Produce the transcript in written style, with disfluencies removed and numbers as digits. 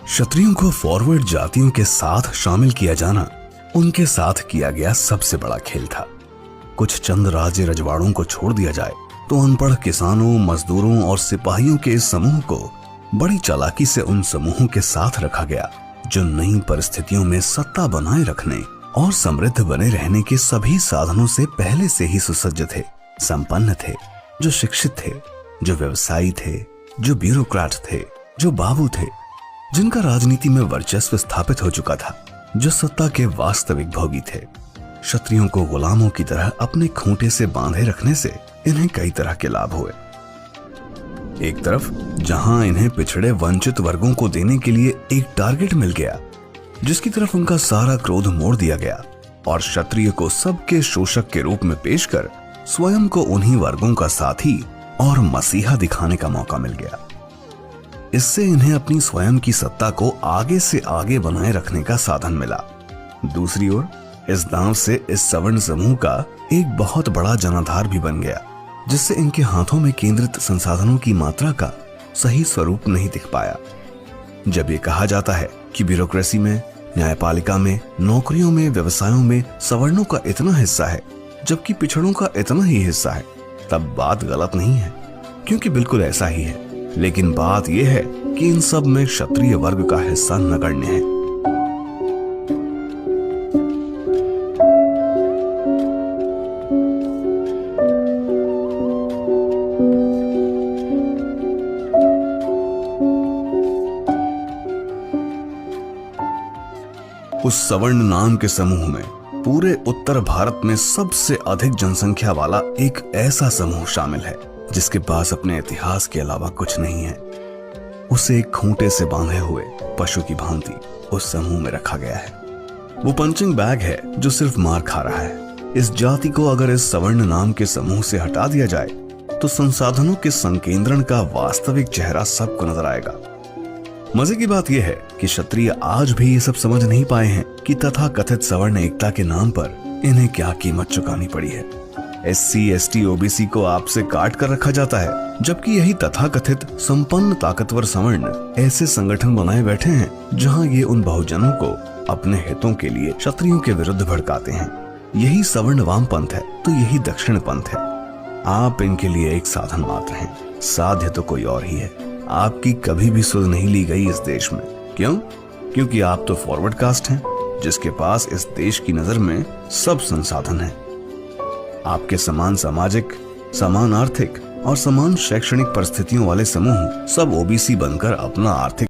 क्षत्रियों को फॉरवर्ड जातियों के साथ शामिल किया जाना उनके साथ किया गया सबसे बड़ा खेल था। कुछ चंद राज्य रजवाड़ों को छोड़ दिया जाए तो अनपढ़ किसानों, मजदूरों और सिपाहियों के इस समूह को बड़ी चालाकी से उन समूहों के साथ रखा गया जो नई परिस्थितियों में सत्ता बनाए रखने और समृद्ध बने रहने के सभी साधनों से पहले से ही सुसज्ज थे, संपन्न थे, जो शिक्षित थे, जो व्यवसायी थे, जो ब्यूरोक्रेट थे, जो बाबू थे, जिनका राजनीति में वर्चस्व स्थापित हो चुका था, जो सत्ता के वास्तविक भोगी थे। क्षत्रियों को गुलामों की तरह अपने खूंटे से बांधे रखने से इन्हें कई तरह के लाभ हुए। एक तरफ जहां इन्हें पिछड़े वंचित वर्गों को देने के लिए एक टारगेट मिल गया जिसकी तरफ उनका सारा क्रोध मोड़ दिया गया और क्षत्रिय को सबके शोषक के रूप में पेश कर स्वयं को उन्हीं वर्गों का साथी और मसीहा दिखाने का मौका मिल गया। इससे इन्हें अपनी स्वयं की सत्ता को आगे से आगे बनाए रखने का साधन मिला। दूसरी ओर इस दांव से इस सवर्ण समूह का एक बहुत बड़ा जनाधार भी बन गया जिससे इनके हाथों में केंद्रित संसाधनों की मात्रा का सही स्वरूप नहीं दिख पाया। जब ये कहा जाता है कि ब्यूरोक्रेसी में, न्यायपालिका में, नौकरियों में, व्यवसायों में सवर्णों का इतना हिस्सा है जबकि पिछड़ों का इतना ही हिस्सा है, तब बात गलत नहीं है, क्योंकि बिल्कुल ऐसा ही है। लेकिन बात यह है कि इन सब में क्षत्रिय वर्ग का हिस्सा नगण्य है। उस सवर्ण नाम के समूह में पूरे उत्तर भारत में सबसे अधिक जनसंख्या वाला एक ऐसा समूह शामिल है जिसके पास अपने इतिहास के अलावा कुछ नहीं है। उसे एक खूंटे से बांधे हुए पशु की भांति उस समूह में रखा गया है। वो पंचिंग बैग है जो सिर्फ मार खा रहा है। इस जाति को अगर इस सवर्ण नाम के समूह से हटा दिया जाए तो संसाधनों के संकेंद्रण का वास्तविक चेहरा सबको नजर आएगा। मजे की बात यह है कि क्षत्रिय आज भी ये सब समझ नहीं पाए हैं कि तथाकथित सवर्ण एकता के नाम पर इन्हें क्या कीमत चुकानी पड़ी है। SC, ST, OBC को आपसे काट कर रखा जाता है, जबकि यही तथाकथित संपन्न ताकतवर सवर्ण ऐसे संगठन बनाए बैठे हैं जहां ये उन बहुजनों को अपने हितों के लिए क्षत्रियों के विरुद्ध भड़काते हैं। यही सवर्ण वाम पंथ है तो यही दक्षिण पंथ है। आप इनके लिए एक साधन मात्र हैं, साध्य तो कोई और ही है। आपकी कभी भी सुध नहीं ली गई इस देश में। क्यों? क्योंकि आप तो फॉरवर्ड कास्ट हैं जिसके पास इस देश की नजर में सब संसाधन है। आपके समान सामाजिक, समान आर्थिक और समान शैक्षणिक परिस्थितियों वाले समूह सब OBC बनकर अपना आर्थिक